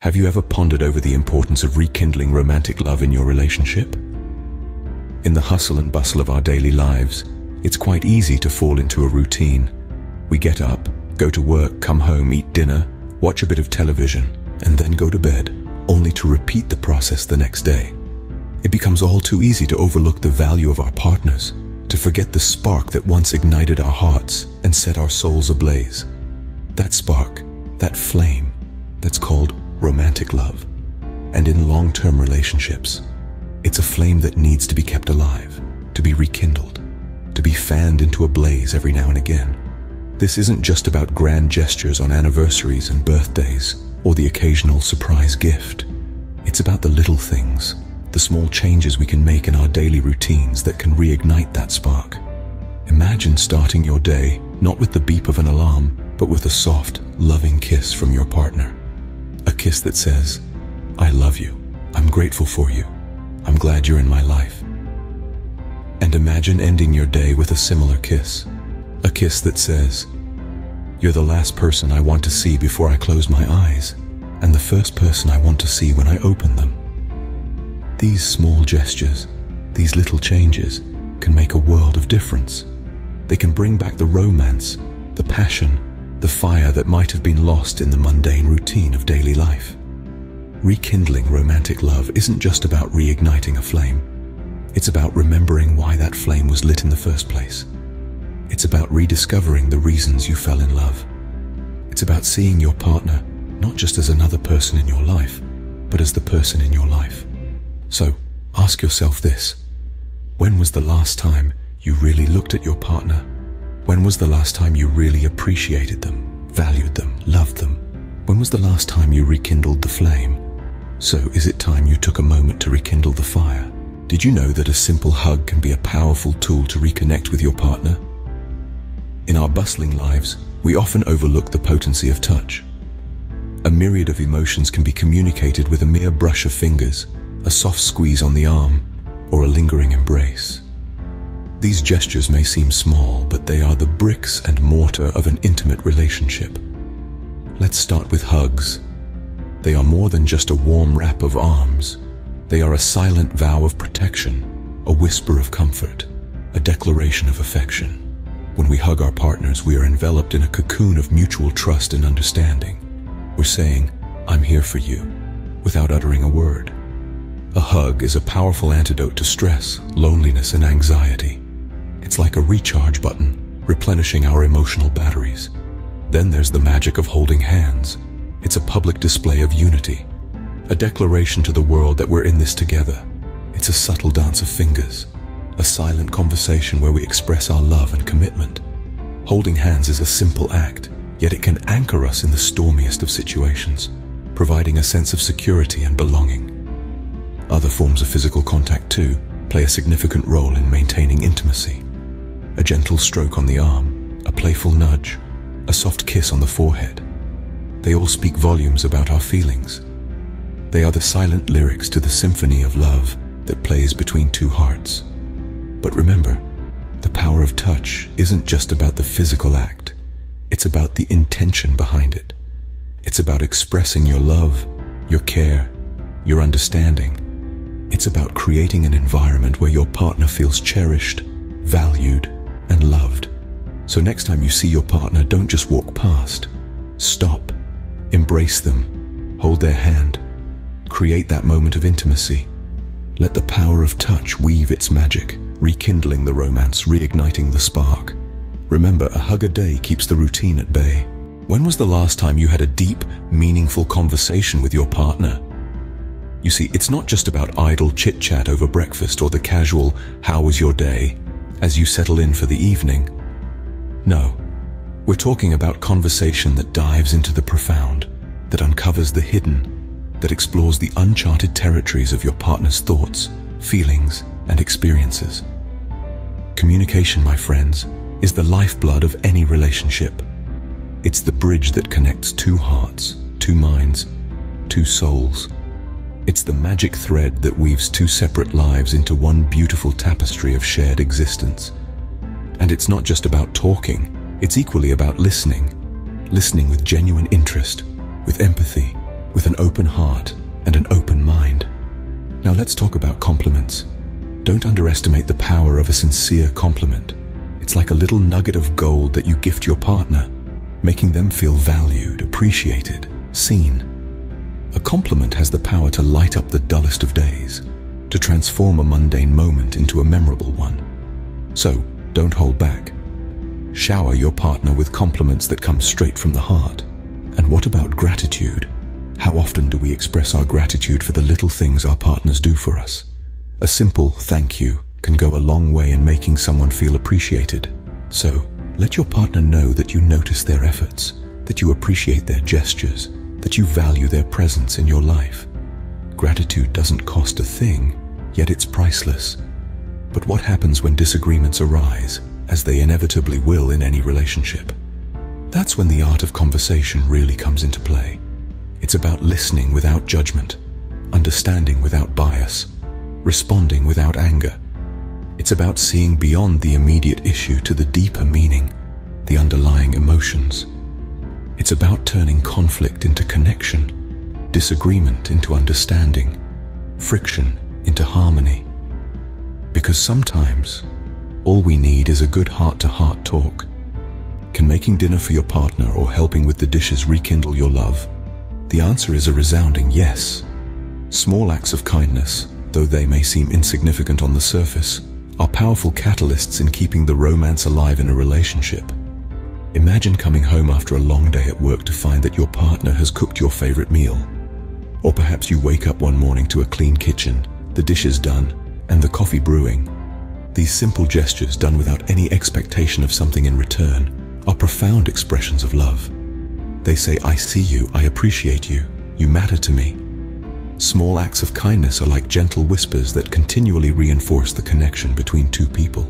Have you ever pondered over the importance of rekindling romantic love in your relationship? In the hustle and bustle of our daily lives, it's quite easy to fall into a routine. We get up, go to work, come home, eat dinner, watch a bit of television, and then go to bed, only to repeat the process the next day. It becomes all too easy to overlook the value of our partners, to forget the spark that once ignited our hearts and set our souls ablaze. That spark, that flame, that's called romantic love. And in long-term relationships, it's a flame that needs to be kept alive, to be rekindled, to be fanned into a blaze every now and again. This isn't just about grand gestures on anniversaries and birthdays, or the occasional surprise gift. It's about the little things, the small changes we can make in our daily routines that can reignite that spark. Imagine starting your day not with the beep of an alarm, but with a soft, loving kiss from your partner. A kiss that says, "I love you, I'm grateful for you, I'm glad you're in my life." And imagine ending your day with a similar kiss. A kiss that says, "You're the last person I want to see before I close my eyes, and the first person I want to see when I open them." These small gestures, these little changes, can make a world of difference. They can bring back the romance, the passion, the fire that might have been lost in the mundane routine of daily life. Rekindling romantic love isn't just about reigniting a flame. It's about remembering why that flame was lit in the first place. It's about rediscovering the reasons you fell in love. It's about seeing your partner not just as another person in your life, but as the person in your life. So, ask yourself this: when was the last time you really looked at your partner? When was the last time you really appreciated them, valued them, loved them? When was the last time you rekindled the flame? So, is it time you took a moment to rekindle the fire? Did you know that a simple hug can be a powerful tool to reconnect with your partner? In our bustling lives, we often overlook the potency of touch. A myriad of emotions can be communicated with a mere brush of fingers, a soft squeeze on the arm, or a lingering embrace. These gestures may seem small, but they are the bricks and mortar of an intimate relationship. Let's start with hugs. They are more than just a warm wrap of arms. They are a silent vow of protection, a whisper of comfort, a declaration of affection. When we hug our partners, we are enveloped in a cocoon of mutual trust and understanding. We're saying, "I'm here for you," without uttering a word. A hug is a powerful antidote to stress, loneliness, and anxiety. It's like a recharge button, replenishing our emotional batteries. Then there's the magic of holding hands. It's a public display of unity, a declaration to the world that we're in this together. It's a subtle dance of fingers, a silent conversation where we express our love and commitment. Holding hands is a simple act, yet it can anchor us in the stormiest of situations, providing a sense of security and belonging. Other forms of physical contact, too, play a significant role in maintaining intimacy. A gentle stroke on the arm, a playful nudge, a soft kiss on the forehead. They all speak volumes about our feelings. They are the silent lyrics to the symphony of love that plays between two hearts. But remember, the power of touch isn't just about the physical act. It's about the intention behind it. It's about expressing your love, your care, your understanding. It's about creating an environment where your partner feels cherished, valued, and loved. So next time you see your partner, don't just walk past. Stop, embrace them, hold their hand, create that moment of intimacy. Let the power of touch weave its magic, rekindling the romance, reigniting the spark. Remember, a hug a day keeps the routine at bay. When was the last time you had a deep, meaningful conversation with your partner? You see, it's not just about idle chit-chat over breakfast or the casual, "How was your day?" as you settle in for the evening. No, we're talking about conversation that dives into the profound, that uncovers the hidden, that explores the uncharted territories of your partner's thoughts, feelings, and experiences. Communication, my friends, is the lifeblood of any relationship. It's the bridge that connects two hearts, two minds, two souls. It's the magic thread that weaves two separate lives into one beautiful tapestry of shared existence. And it's not just about talking, it's equally about listening. Listening with genuine interest, with empathy, with an open heart and an open mind. Now let's talk about compliments. Don't underestimate the power of a sincere compliment. It's like a little nugget of gold that you gift your partner, making them feel valued, appreciated, seen. A compliment has the power to light up the dullest of days, to transform a mundane moment into a memorable one. So, don't hold back. Shower your partner with compliments that come straight from the heart. And what about gratitude? How often do we express our gratitude for the little things our partners do for us? A simple thank you can go a long way in making someone feel appreciated. So, let your partner know that you notice their efforts, that you appreciate their gestures, that you value their presence in your life. Gratitude doesn't cost a thing, yet it's priceless. But what happens when disagreements arise, as they inevitably will in any relationship? That's when the art of conversation really comes into play. It's about listening without judgment, understanding without bias, responding without anger. It's about seeing beyond the immediate issue to the deeper meaning, the underlying emotions. It's about turning conflict into connection, disagreement into understanding, friction into harmony. Because sometimes, all we need is a good heart-to-heart talk. Can making dinner for your partner or helping with the dishes rekindle your love? The answer is a resounding yes. Small acts of kindness, though they may seem insignificant on the surface, are powerful catalysts in keeping the romance alive in a relationship. Imagine coming home after a long day at work to find that your partner has cooked your favorite meal. Or perhaps you wake up one morning to a clean kitchen, the dishes done, and the coffee brewing. These simple gestures done without any expectation of something in return are profound expressions of love. They say, I see you, I appreciate you, you matter to me. Small acts of kindness are like gentle whispers that continually reinforce the connection between two people.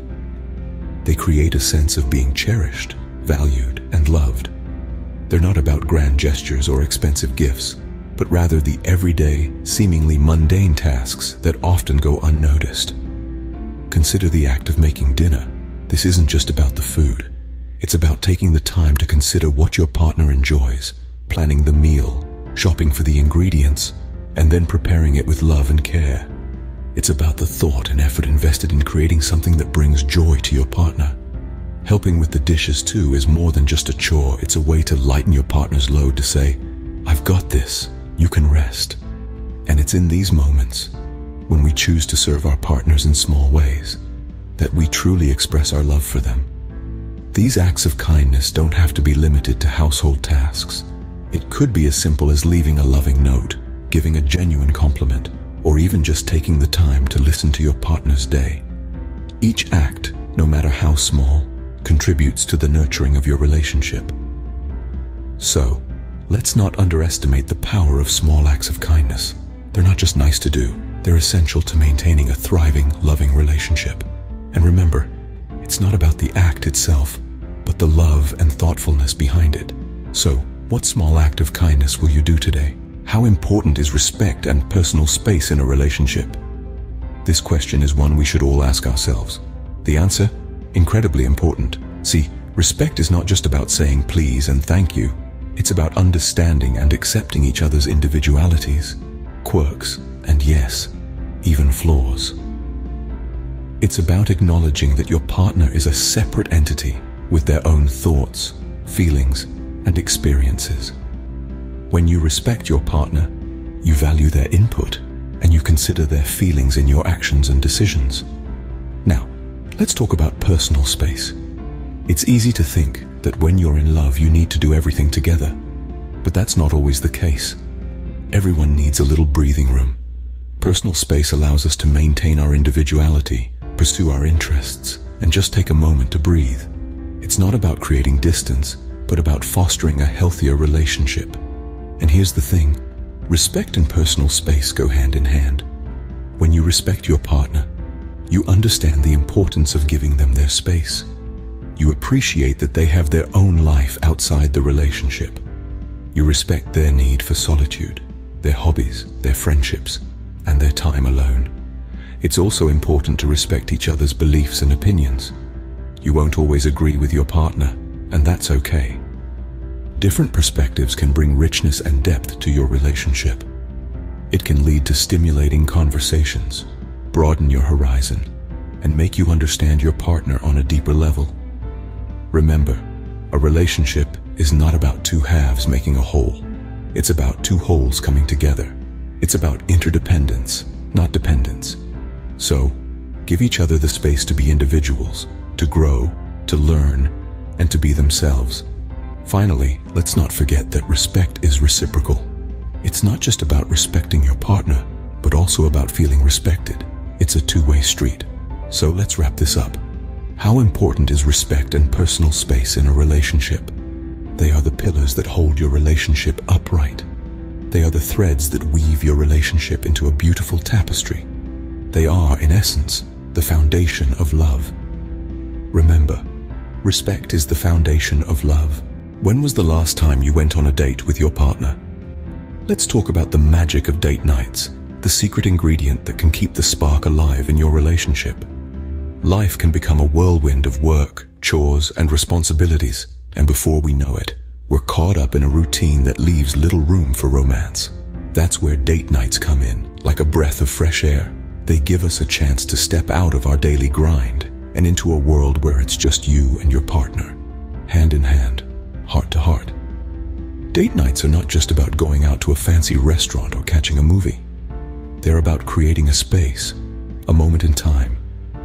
They create a sense of being cherished, valued, and loved. They're not about grand gestures or expensive gifts, but rather the everyday, seemingly mundane tasks that often go unnoticed. Consider the act of making dinner. This isn't just about the food. It's about taking the time to consider what your partner enjoys, planning the meal, shopping for the ingredients, and then preparing it with love and care. It's about the thought and effort invested in creating something that brings joy to your partner. Helping with the dishes too is more than just a chore. It's a way to lighten your partner's load, to say, I've got this, you can rest. And it's in these moments, when we choose to serve our partners in small ways, that we truly express our love for them. These acts of kindness don't have to be limited to household tasks. It could be as simple as leaving a loving note, giving a genuine compliment, or even just taking the time to listen to your partner's day. Each act, no matter how small, contributes to the nurturing of your relationship. So, let's not underestimate the power of small acts of kindness. They're not just nice to do, they're essential to maintaining a thriving, loving relationship. And remember, it's not about the act itself, but the love and thoughtfulness behind it. So, what small act of kindness will you do today? How important is respect and personal space in a relationship? This question is one we should all ask ourselves. The answer? Incredibly important. See, respect is not just about saying please and thank you. It's about understanding and accepting each other's individualities, quirks, and yes, even flaws. It's about acknowledging that your partner is a separate entity with their own thoughts, feelings, and experiences. When you respect your partner, you value their input and you consider their feelings in your actions and decisions. Now, let's talk about personal space. It's easy to think that when you're in love, you need to do everything together, but that's not always the case. Everyone needs a little breathing room. Personal space allows us to maintain our individuality, pursue our interests, and just take a moment to breathe. It's not about creating distance, but about fostering a healthier relationship. And here's the thing, respect and personal space go hand in hand. When you respect your partner, you understand the importance of giving them their space. You appreciate that they have their own life outside the relationship. You respect their need for solitude, their hobbies, their friendships, and their time alone. It's also important to respect each other's beliefs and opinions. You won't always agree with your partner, and that's okay. Different perspectives can bring richness and depth to your relationship. It can lead to stimulating conversations, broaden your horizon, and make you understand your partner on a deeper level. Remember, a relationship is not about two halves making a whole. It's about two wholes coming together. It's about interdependence, not dependence. So, give each other the space to be individuals, to grow, to learn, and to be themselves. Finally, let's not forget that respect is reciprocal. It's not just about respecting your partner, but also about feeling respected. It's a two-way street. So let's wrap this up. How important is respect and personal space in a relationship? They are the pillars that hold your relationship upright. They are the threads that weave your relationship into a beautiful tapestry. They are, in essence, the foundation of love. Remember, respect is the foundation of love. When was the last time you went on a date with your partner? Let's talk about the magic of date nights, the secret ingredient that can keep the spark alive in your relationship. Life can become a whirlwind of work, chores, and responsibilities, and before we know it, we're caught up in a routine that leaves little room for romance. That's where date nights come in, like a breath of fresh air. They give us a chance to step out of our daily grind and into a world where it's just you and your partner, hand in hand, heart to heart. Date nights are not just about going out to a fancy restaurant or catching a movie. They're about creating a space, a moment in time,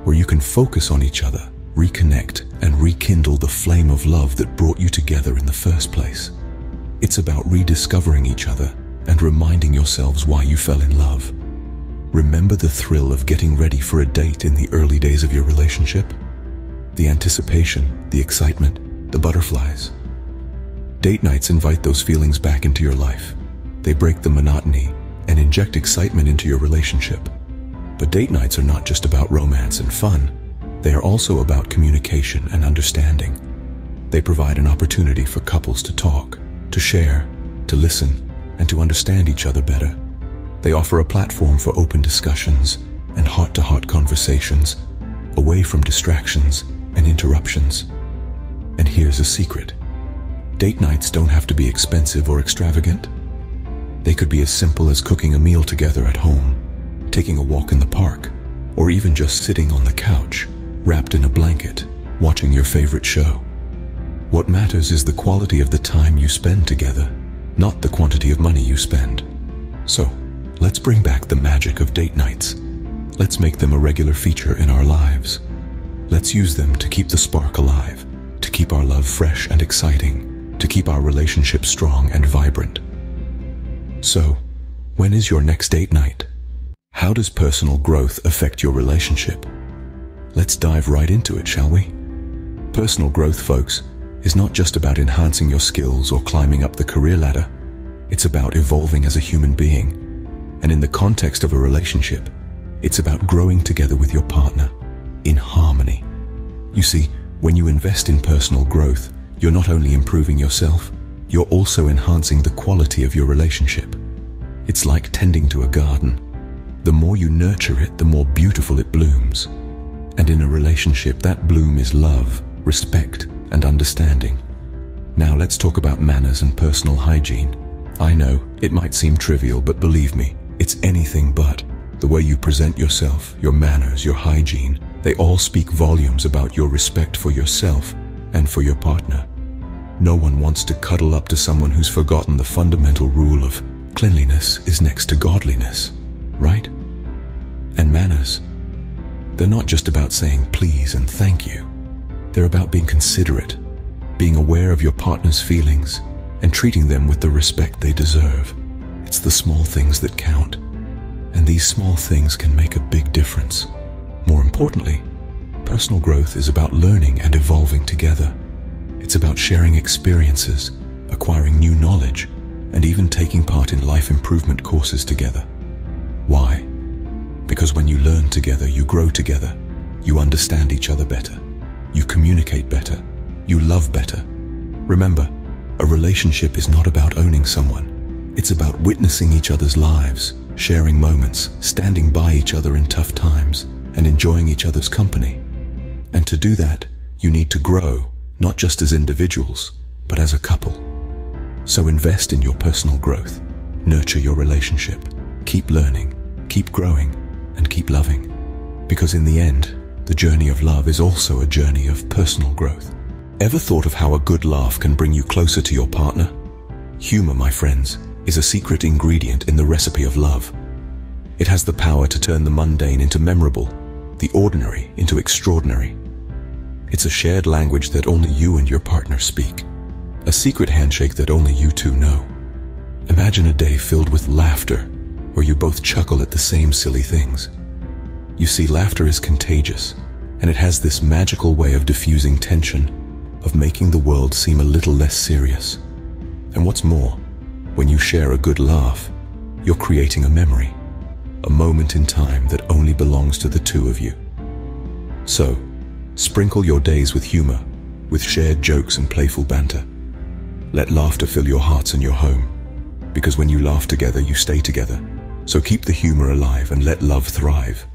where you can focus on each other, reconnect, and rekindle the flame of love that brought you together in the first place. It's about rediscovering each other and reminding yourselves why you fell in love. Remember the thrill of getting ready for a date in the early days of your relationship? The anticipation, the excitement, the butterflies. Date nights invite those feelings back into your life. They break the monotony and inject excitement into your relationship. But date nights are not just about romance and fun. They are also about communication and understanding. They provide an opportunity for couples to talk, to share, to listen, and to understand each other better. They offer a platform for open discussions and heart-to-heart conversations, away from distractions and interruptions. And here's a secret. Date nights don't have to be expensive or extravagant. They could be as simple as cooking a meal together at home, taking a walk in the park, or even just sitting on the couch, wrapped in a blanket, watching your favorite show. What matters is the quality of the time you spend together, not the quantity of money you spend. So, let's bring back the magic of date nights. Let's make them a regular feature in our lives. Let's use them to keep the spark alive, to keep our love fresh and exciting, to keep our relationship strong and vibrant. So, when is your next date night? How does personal growth affect your relationship? Let's dive right into it, shall we? Personal growth, folks, is not just about enhancing your skills or climbing up the career ladder. It's about evolving as a human being. And in the context of a relationship, it's about growing together with your partner, in harmony. You see, when you invest in personal growth, you're not only improving yourself, you're also enhancing the quality of your relationship. It's like tending to a garden. The more you nurture it, the more beautiful it blooms. And in a relationship, that bloom is love, respect, and understanding. Now let's talk about manners and personal hygiene. I know, it might seem trivial, but believe me, it's anything but. The way you present yourself, your manners, your hygiene, they all speak volumes about your respect for yourself and for your partner. No one wants to cuddle up to someone who's forgotten the fundamental rule of cleanliness is next to godliness, right? And manners, they're not just about saying please and thank you. They're about being considerate, being aware of your partner's feelings, and treating them with the respect they deserve. It's the small things that count, and these small things can make a big difference. More importantly, personal growth is about learning and evolving together. It's about sharing experiences, acquiring new knowledge, and even taking part in life improvement courses together. Why? Because when you learn together, you grow together, you understand each other better, you communicate better, you love better. Remember, a relationship is not about owning someone. It's about witnessing each other's lives, sharing moments, standing by each other in tough times, and enjoying each other's company. And to do that, you need to grow, not just as individuals, but as a couple. So invest in your personal growth, nurture your relationship, keep learning, keep growing, and keep loving. Because in the end, the journey of love is also a journey of personal growth. Ever thought of how a good laugh can bring you closer to your partner? Humor, my friends, is a secret ingredient in the recipe of love. It has the power to turn the mundane into memorable, the ordinary into extraordinary. It's a shared language that only you and your partner speak, a secret handshake that only you two know. Imagine a day filled with laughter, where you both chuckle at the same silly things. You see, laughter is contagious, and it has this magical way of diffusing tension, of making the world seem a little less serious. And what's more, when you share a good laugh, you're creating a memory, a moment in time that only belongs to the two of you. So, sprinkle your days with humor, with shared jokes and playful banter. Let laughter fill your hearts and your home, because when you laugh together, you stay together. So keep the humor alive and let love thrive.